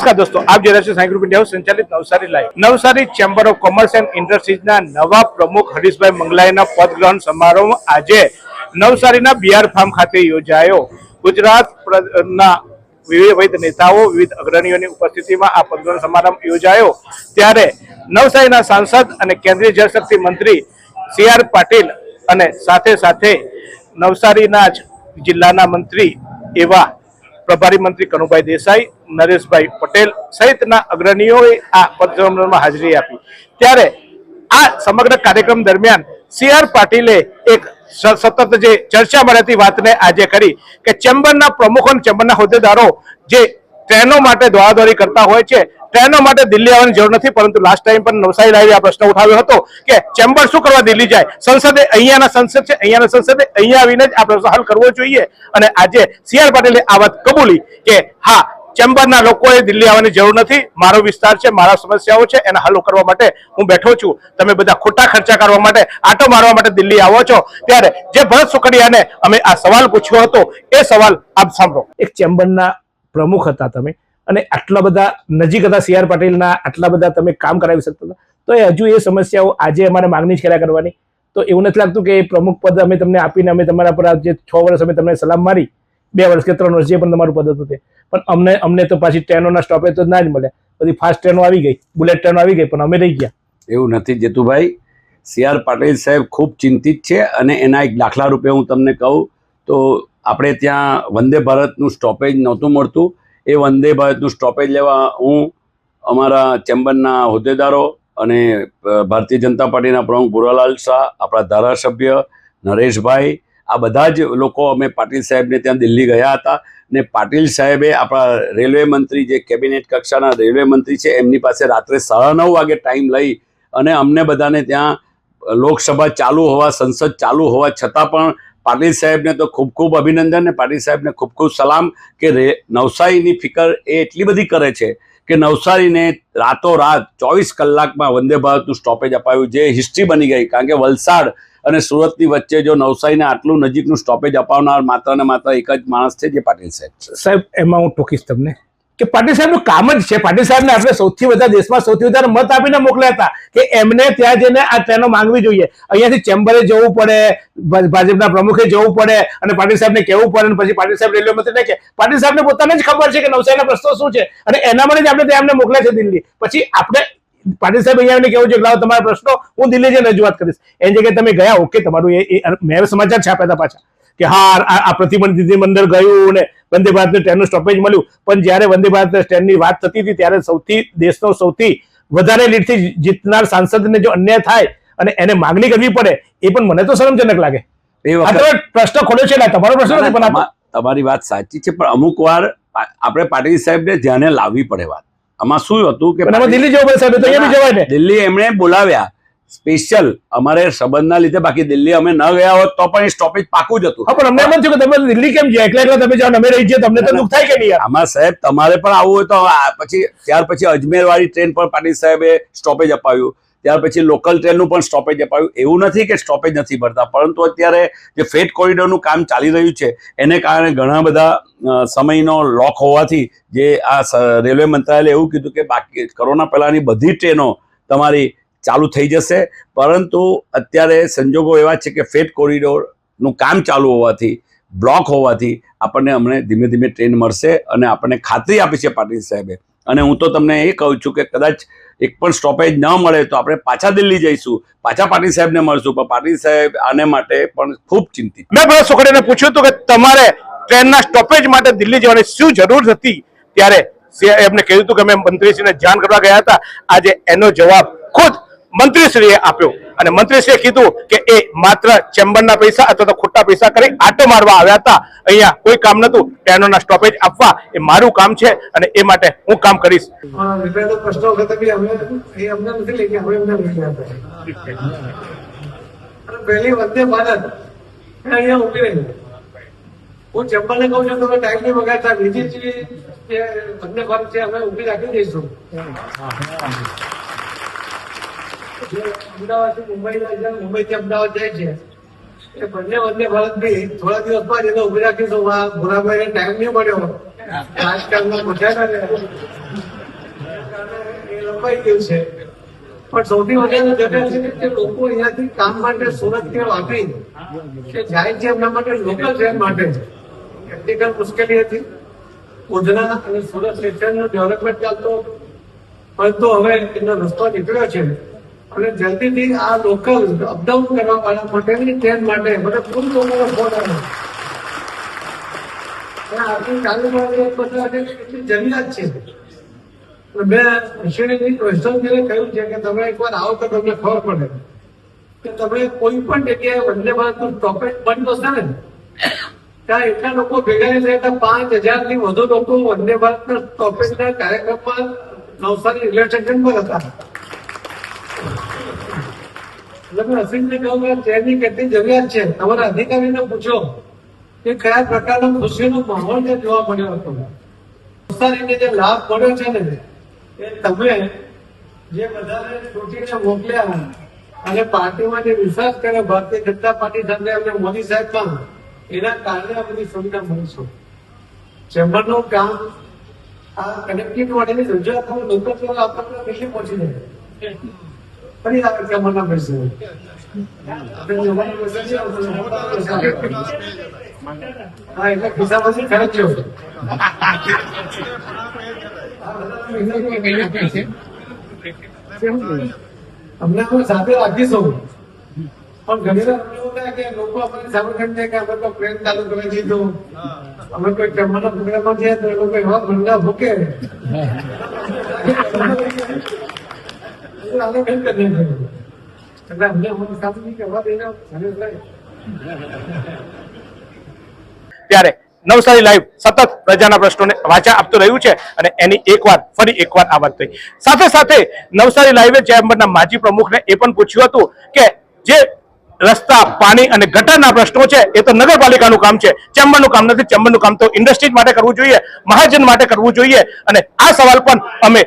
નમસ્કાર દોસ્તો, આપ જોઈ રહ્યા છો સાઈ ગ્રુપ ઇન્ડિયા સંચાલિત Navsari live. Navsari chamber of commerce and ઇન્ડસ્ટ્રીઝના નવા પ્રમુખ હરીશભાઈ મંગલાઈના પદગ્રહણ સમારોહ આજે નવસારીના બીઆર ફાર્મ ખાતે યોજાયો। ગુજરાતના વિવિધ નેતાઓ, વિવિધ અગ્રણીઓની ઉપસ્થિતિમાં આ પદગ્રહણ સમારંભ યોજાયો ત્યારે નવસારીના સાંસદ અને કેન્દ્રીય જળશક્તિ મંત્રી CR પાટીલ અને સાથે સાથે નવસારીના જ જિલ્લાના મંત્રી એવા પ્રભારી મંત્રી કનુભાઈ દેસાઈ, નરેશભાઈ પટેલ સહિતના અગ્રણીઓએ આ પદગ્રહણમાં હાજરી આપી। ત્યારે આ સમગ્ર કાર્યક્રમ દરમિયાન CR પાટીલે એક સતત જે ચર્ચા મળતી વાતને આજે કરી કે ચેમ્બરના પ્રમુખો અને ચેમ્બરના હોદ્દેદારો જે ટ્રેનો માટે દોડાદોડી કરતા હોય છે, ટ્રેનો માટે દિલ્હી આવવાની જરૂર નથી, પરંતુ લાસ્ટ ટાઈમ પણ નવસારી લાઈવે આ પ્રશ્ન ઉઠાવ્યો હતો કે ચેમ્બર શું કરવા દિલ્હી જાય, સંસદે અહીંયાના સંસદ છે, અહીંયાના સંસદે અહીંયા આવીને જ આ પ્રશ્ન હલ કરવો જોઈએ। અને આજે CR પાટીલે આ વાત કબૂલી કે હા, ચેમ્બરના લોકોએ દિલ્હી આવવાની જરૂર નથી, મારો વિસ્તાર છે, મારા સમસ્યાઓ છે, એને હલ કરવા માટે હું બેઠો છું, તમે બધા ખોટા ખર્ચા કરવા માટે, આટો મારવા માટે દિલ્હી આવો છો। ત્યારે જે ભરત સુખડિયાને અમે આ સવાલ પૂછ્યો હતો એ સવાલ આપ સાંભળો। એક ચેમ્બરના પ્રમુખ હતા તમે અને આટલા બધા નજીક હતા CR પાટીલના, આટલા બધા તમે કામ કરાવી શકતા હતા, તો એ હજુ એ સમસ્યાઓ આજે અમારે માંગણી જ કર્યા કરવાની, તો એવું નથી લાગતું કે એ પ્રમુખ પદ અમે તમને આપીને અમે તમારા પર જે 6 વર્ષ અમે તમને સલામ મારી, 2 વર્ષ કે 3 વર્ષ જે પણ તમારું પદ હતું તે, પણ અમને તો પાછી ટ્રેનોના સ્ટોપેજ તો ના જ મળ્યા, બધી ફાસ્ટ ટ્રેનો આવી ગઈ, બુલેટ ટ્રેનો આવી ગઈ, પણ અમે રહી ગયા। એવું નથી જેતુભાઈ, CR પાટીલ સાહેબ ખૂબ ચિંતિત છે અને એના એક દાખલા રૂપે હું તમને કહું તો આપણે ત્યાં વંદે ભારતનું સ્ટોપેજ નહોતું મળતું, એ વંદે ભારતનું સ્ટોપેજ લેવા હું અમારા ચેમ્બરના હોદ્દેદારો અને ભારતીય જનતા પાર્ટીના પ્રમુખ ભુરાલાલ શાહ, આપણા ધારાસભ્ય નરેશભાઈ, આ બધા જ લોકો અમે પાટીલ સાહેબને ત્યાં દિલ્હી ગયા હતા ને પાટીલ સાહેબે આપણા રેલવે મંત્રી, જે કેબિનેટ કક્ષાના રેલવે મંત્રી છે, એમની પાસે રાત્રે 9:30 વાગે ટાઈમ લઈ અને અમને બધાને ત્યાં લોકસભા ચાલુ હોવા, સંસદ ચાલુ હોવા છતાં પણ પાટીલ સાહેબને તો ખૂબ ખૂબ અભિનંદન ને પાટીલ સાહેબને ખૂબ ખૂબ સલામ કે નવસારીની ફિકર એ એટલી બધી કરે છે કે નવસારીને રાતોરાત 24 કલાકમાં વંદે ભારતનું સ્ટોપેજ અપાયું, જે હિસ્ટ્રી બની ગઈ। કારણ કે વલસાડ અને સુરતની વચ્ચે જો નવસારીને આટલું નજીકનું સ્ટોપેજ અપાવનાર માત્ર ને માત્ર એક જ માણસ છે, જે પાટીલ સાહેબ છે। સાહેબ, એમાં હું ટોકીશ તમને કે પાટીલ સાહેબનું કામ જ છે, પાટીલ સાહેબને આપણે સૌથી વધારે દેશમાં સૌથી વધારે મત આપીને મોકલ્યા હતા કે એમને ત્યાં જઈને આ ટ્રેનો માંગવી જોઈએ, અહીંયાથી ચેમ્બરે જવું પડે, ભાજપના પ્રમુખે જવું પડે અને પાટીલ સાહેબને કહેવું પડે, અને પછી પાટીલ સાહેબ રેલવે મંત્રીને કે પાટીલ સાહેબને પોતાને જ ખબર છે કે નવસારીના પ્રશ્નો શું છે અને એના માટે જ આપણે ત્યાં મોકલ્યા છે દિલ્હી। પછી આપણે પાટીલ સાહેબ અહીંયા આવીને કેવું છે કે લાવો તમારા પ્રશ્નો હું દિલ્હી જઈને રજૂઆત કરીશ, એની જગ્યાએ તમે ગયા, ઓકે, તમારું મેં સમાચાર છાપ્યા હતા પાછા કે હા આ પ્રતિનિધિ મંડળ ગયું ને વંદે ભારત ટ્રેનનું સ્ટોપેજ મળ્યું, પણ જ્યારે વંદે ભારત ટ્રેનની વાત થતી હતી ત્યારે દેશનો સૌથી વધારે લીડથી જીતનાર સાંસદને જો અન્યાય થાય અને એને માગણી કરવી પડે, એ પણ મને તો શરમજનક લાગે। એ વખતે પ્રશ્ન ખોલ્યો છે, તમારો પ્રશ્ન નથી, પણ તમારી વાત સાચી છે, પણ અમુક વાર આપણે પાટીલ સાહેબને ધ્યાને લાવવી પડે વાત। આમાં શું હતું કે દિલ્હી જવું પડે સાહેબ, તો અહીંયા બી જવાય ને, દિલ્હી એમણે બોલાવ્યા સ્પેશિયલ અમારે સંબંધના લીધે, બાકી દિલ્હી અમે ન ગયા હોત તો પણ એ સ્ટોપેજ પાકું જ હતું। પણ અમને એમ થયું કે તમે દિલ્હી કેમ ગયા, એકલા તમે જાઓ, અમે રહી જઈએ, તમને તો દુઃખ થાય કે નહીં? આમાં સાહેબ તમારે પણ આવવું હોય તો પછી ત્યાર પછી અજમેર વાળી ટ્રેન પર પાટીલ સાહેબે સ્ટોપેજ અપાવ્યું, ત્યાર પછી લોકલ ટ્રેનનું પણ સ્ટોપેજ અપાવ્યું। એવું નથી કે સ્ટોપેજ નથી ભરતા, પરંતુ અત્યારે જે ફ્રેટ કોરિડોરનું કામ ચાલી રહ્યું છે એને કારણે ઘણા બધા સમયનો લોક હોવાથી જે આ રેલવે મંત્રાલયે એવું કીધું કે બાકી કોરોના પહેલાની બધી ટ્રેનો તમારી ચાલુ થઈ જશે, પરંતુ અત્યારે સંજોગો એવા છે કે ફ્રેટ કોરિડોરનું કામ ચાલુ હોવાથી, બ્લોક હોવાથી આપણને હમણાં ધીમે ધીમે ટ્રેન મળશે અને આપણને ખાતરી આપી છે પાટીલ સાહેબે। અને હું તો તમને એ કહું છું કે કદાચ એક પણ સ્ટોપેજ ન મળે તો આપણે પાછા દિલ્હી જઈશું, પાછા પાટીલ સાહેબને મળશું, પણ પાટીલ સાહેબ આને માટે પણ ખૂબ ચિંતિત। મેં ભરત સુખડિયાને પૂછ્યું હતું કે તમારે ટ્રેનના સ્ટોપેજ માટે દિલ્હી જવાની શું જરૂર હતી, ત્યારે એમને કહ્યું હતું કે અમે મંત્રીશ્રીને જાણ કરવા ગયા હતા। આજે એનો જવાબ ખુદ મંત્રીશ્રીએ આપ્યો અને મંત્રીશ્રીએ કીધું કે એ માત્ર ચેમ્બરના પૈસા અથવા તો ખોટા પૈસા કરી આટો મારવા આવ્યા હતા, અહીંયા કોઈ કામ નતું, ટ્રેનોના સ્ટોપેજ આપવા એ મારું કામ છે અને એ માટે હું કામ કરીશ। પહેલી વંદે ભારત અહીંયા ઉભી રહી, હું ચેમ્બરને કહું છું તમે ટાઈમ નહીં બગાડતા, બીજી જે વંદે ભારત છે અમે ઉભી રાખી દઈશું। અમદાવાદથી મુંબઈ જાય છે, મુંબઈથી અમદાવાદ જાય છે, એ બંને વંદે ભારત બી થોડા દિવસ બાદ એને ઉભી રાખીશું। ભોલાભાઈને ટાઈમ નહીં મળ્યો, રાજકારણમાં પૂછ્યા કપાઈ ગયું છે, પણ સૌથી વધારે જરૂર છે કે લોકો અહીંયાથી કામ માટે સુરત કે વાપી કે જાય છે, એમના માટે લોકલ ટ્રેન માટે ટેકનિકલ મુશ્કેલી હતી. ઉધના અને સુરત સ્ટેશનનું ડેવલપમેન્ટ ચાલતું હતું, પરંતુ હવે એનો રસ્તો નીકળ્યો છે અને જલ્દીથી આ લોકલ અપડાઉન કરવા વાળા માટેની ટ્રેન માટે મને ખૂબ લોકોનો ફોન આવ્યો. આપણી ચાલુમાં એટલી જરૂરિયાત છે. મેં વૈષ્ણવજીને કહ્યું છે કે તમે એકવાર આવો તો તમને ખબર પડે કે તમે કોઈ પણ જગ્યાએ વંદે ભારતનું સ્ટોપેજ બંધ થશે ને ત્યાં એટલા લોકો ભેગા નહીં થયા, 5,000 થી વધુ લોકો વંદે ભારતના સ્ટોપેજના કાર્યક્રમમાં નવસારી રેલવે સ્ટેશન પર હતા. એટલે મેં અસીમને કહ્યું કે ટ્રેનની કેટલી જરૂરિયાત છે, તમારા અધિકારીને પૂછો કે કયા પ્રકારનો ખુશીનો માહોલ જે જોવા મળ્યો હતો. નવસારીને જે લાભ મળ્યો છે ને એ તમે જે બધાને છૂટીને મોકલ્યા અને પાર્ટીમાં જે વિશ્વાસ કર્યો ભારતીય જનતા પાર્ટી સાથે અને મોદી સાહેબમાં, એના કારણે આ બધી સુવિધા મળી છે. ચેમ્બરનું કામ આ કનેક્ટિવિટી માટેની રજૂઆત લોકો આપણને દિલ્હી પહોંચી જાય ફરી આવે ચેમ્બરના પૈસે હા એટલે ખિસ્સા પછી ખર્ચ્યો અમને અમે સાથે રાખીશું, પણ ઘણી વાર એવું થાય કે લોકો અમારી સામે કેમ છે કે અમે તો ટ્રેન ચાલુ કરી દીધું, અમે કોઈ જમવાના પ્રોગ્રામમાં જઈએ તો એ લોકો એવા ભંડા ભૂકે આનો કેમ કરી એટલે અમને અમારી સામે કહેવા દઈને ત્યારે નવસારી લાઈવ સતત પ્રજાના પ્રશ્નોને વાચા આપતું રહ્યું છે અને એની ફરી એકવાર આ વાત થઈ. સાથે સાથે નવસારી લાઈવે ચેમ્બરના માજી પ્રમુખને એ પણ પૂછ્યું હતું કે જે રસ્તા, પાણી અને ગટરના પ્રશ્નો છે એ તો નગરપાલિકાનું કામ છે, ચેમ્બરનું કામ નથી. ચેમ્બરનું કામ તો ઇન્ડસ્ટ્રીઝ માટે કરવું જોઈએ, મહાજન માટે કરવું જોઈએ. અને આ સવાલ પણ અમે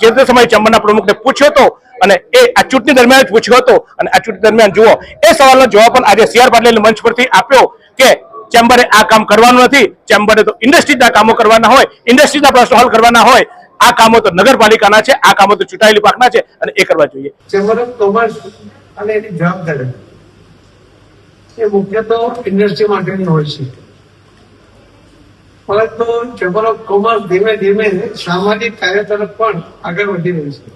જે તે સમયે ચેમ્બરના પ્રમુખને પૂછ્યો હતો અને એ આ ચૂંટણી દરમિયાન જ પૂછ્યો હતો. અને આ ચૂંટણી દરમિયાન જુઓ એ સવાલનો જવાબ પણ આજે CR પાટીલે મંચ પરથી આપ્યો કે ચેમ્બરે આ કામ કરવાનું નથી, ચેમ્બરે તો ઇન્ડસ્ટ્રીઝના કામો કરવાના હોય, ઇન્ડસ્ટ્રીઝના પ્રશ્નો હલ કરવાના હોય. આ કામો તો નગરપાલિકાના છે, આ કામો તો ચૂંટાયેલી પાકના છે અને એ કરવા જોઈએ. ચેમ્બર ઓફ કોમર્સ અને એની જવાબદારી એ મુખ્યત્વે ઇન્ડસ્ટ્રી માટેની હોય છે, પરંતુ ચેમ્બર ઓફ કોમર્સ ધીમે ધીમે સામાજિક કાર્ય તરફ પણ આગળ વધી રહી છે.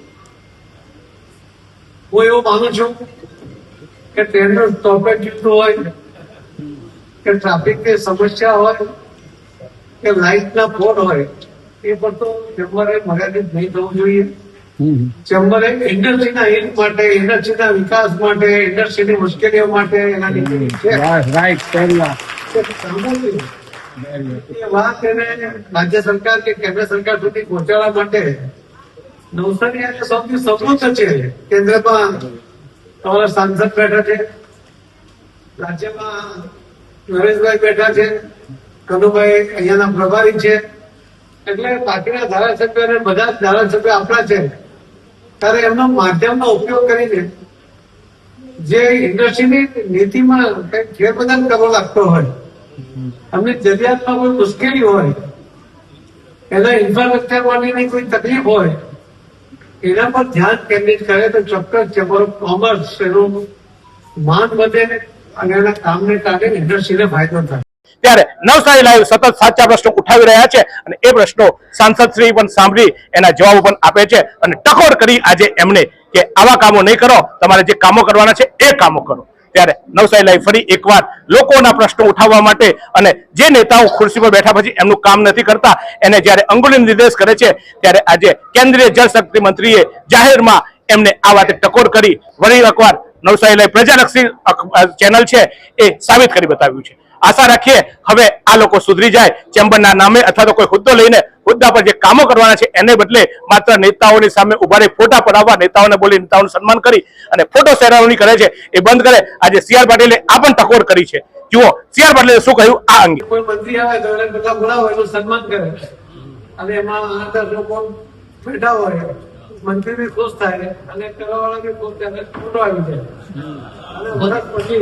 હું એવું માનું છું કે ટ્રેનનું સ્ટોપેજ જોઈતું હોય કે ટ્રાફિકની સમસ્યા હોય કે લાઇટના પોલ હોય, એ પણ તો ચેમ્બરે મર્યાદિત નહીં થવું જોઈએ. ચેમ્બરે ઇન્ડસ્ટ્રીના હિત માટે, ઇન્ડસ્ટ્રીના વિકાસ માટે, ઇન્ડસ્ટ્રીની મુશ્કેલીઓ માટે એના એ વાત એને રાજ્ય સરકાર કે કેન્દ્ર સરકાર સુધી પહોંચાડવા માટે નવસારી આજે સૌથી સમૃદ્ધ છે. કેન્દ્રમાં તમારા સાંસદ બેઠા છે, રાજ્યમાં નરેશભાઈ બેઠા છે, કનુભાઈ અહીંયાના પ્રભારી છે, એટલે પાર્ટીના ધારાસભ્યો અને બધા જ ધારાસભ્યો આપણા છે. ત્યારે એમનો માધ્યમનો ઉપયોગ કરીને જે ઇન્ડસ્ટ્રીની નીતિમાં કંઈક ફેરબદલ કરવો લાગતો હોય, અમને જરૂરિયાતમાં કોઈ મુશ્કેલી હોય, એના ઇન્ફ્રાસ્ટ્રક્ચર માટેની કોઈ તકલીફ હોય, એના પર ધ્યાન કેન્દ્રિત કરે તો ચોક્કસ ચેમ્બર ઓફ કોમર્સ એનું માન વધે અને એના કામને કારણે ઇન્ડસ્ટ્રીને ફાયદો થાય. ત્યારે નવસારી લાઈવ સતત સાચા પ્રશ્નો ઉઠાવી રહ્યા છે અને એ પ્રશ્નો સાંસદશ્રી પણ સાંભળી એના જવાબો પણ આપે છે અને ટકોર કરી આજે એમને કે આવા કામો નહીં કરો, તમારે જે કામો કરવાના છે એ કામો કરો. ત્યારે નવસારી લાઈવ ફરી એકવાર લોકોના પ્રશ્નો ઉઠાવવા માટે અને જે નેતાઓ ખુરશી પર બેઠા પછી એમનું કામ નથી કરતા એને જ્યારે અંગુલી નિર્દેશ કરે છે, ત્યારે આજે કેન્દ્રીય જળશક્તિ મંત્રીએ જાહેરમાં એમને આ વાતે ટકોર કરી ફરી એકવાર નવસારી લાઈવ પ્રજાલક્ષી ચેનલ છે એ સાબિત કરી બતાવ્યું છે. આશા રાખીએ હવે આ લોકો સુધરી જાય, ચેમ્બરના નામે અથવા તો કોઈ હોદ્દો લઈને હોદ્દા પર જે કામો કરવાના છે એને બદલે માત્ર નેતાઓની સામે ઉભા રહી ફોટા પડાવવા, નેતાઓને બોલી નેતાઓનું સન્માન કરી અને ફોટો સેરેમની કરે છે એ બંધ કરે. આજે CR પાટીલે આ પણ ટકોર કરી છે. જુઓ CR પાટીલે શું કહ્યું આ અંગે. કોઈ મંત્રી આવે તો એને બધા બોલાવો, એનું સન્માન કરે અને એમાં 8-10 લોકો બેઠા હોય, મંત્રી બી ખુશ થાય અને કરવાવાળા બી ખુશ થાય, ફોટો આવી જાય અને વર્ષ પછી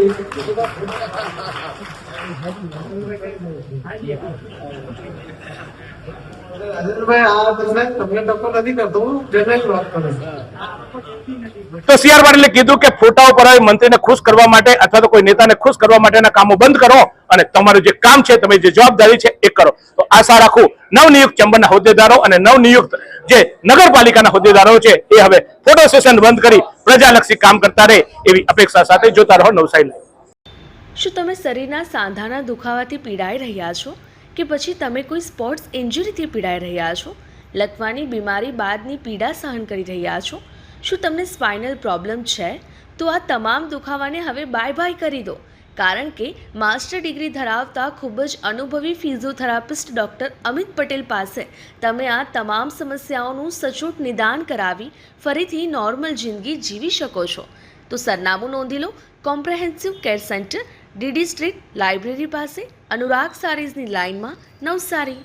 રાજેન્દ્રભાઈ આ તમને ટકો નથી કરતો, હું જનરલ વાત કરું છું. તો સી આર પાટીલે કીધું કે ફોટા ઉપર આવી મંત્રીને ખુશ કરવા માટે અથવા તો કોઈ નેતાને ખુશ કરવા માટેના કામો બંધ કરો અને તમારું જે કામ છે, તમે જે જવાબદારી છે એ કરો. તો આશા રાખું નવનિયુક્ત ચેમ્બરના હોદ્દેદારો અને નવનિયુક્ત જે નગરપાલિકાના હોદ્દેદારો છે એ હવે ફોટો સેશન બંધ કરી પ્રજાલક્ષી કામ કરતા રહે એવી અપેક્ષા સાથે જોતા રહો નવસારી લાઈવ. શું તમે શરીરના સાંધાના દુખાવાથી પીડાઈ રહ્યા છો કે પછી તમે કોઈ સ્પોર્ટ્સ ઇન્જરીથી પીડાઈ રહ્યા છો? લકવાની બીમારી બાદની પીડા સહન કરી રહ્યા છો? શું તમને સ્પાઇનલ પ્રોબ્લેમ છે? તો આ તમામ દુખાવાને હવે બાય બાય કરી દો, કારણ કે માસ્ટર ડિગ્રી ધરાવતા ખૂબ જ અનુભવી ફિઝિયોથેરાપિસ્ટ ડૉક્ટર અમિત પટેલ પાસે તમે આ તમામ સમસ્યાઓનું સચોટ નિદાન કરાવી ફરીથી નોર્મલ જિંદગી જીવી શકો છો. તો સરનામું નોંધી લો. Comprehensive care centre, DD street, library પાસે, અનુરાગ સારીઝની લાઇનમાં, નવસારી.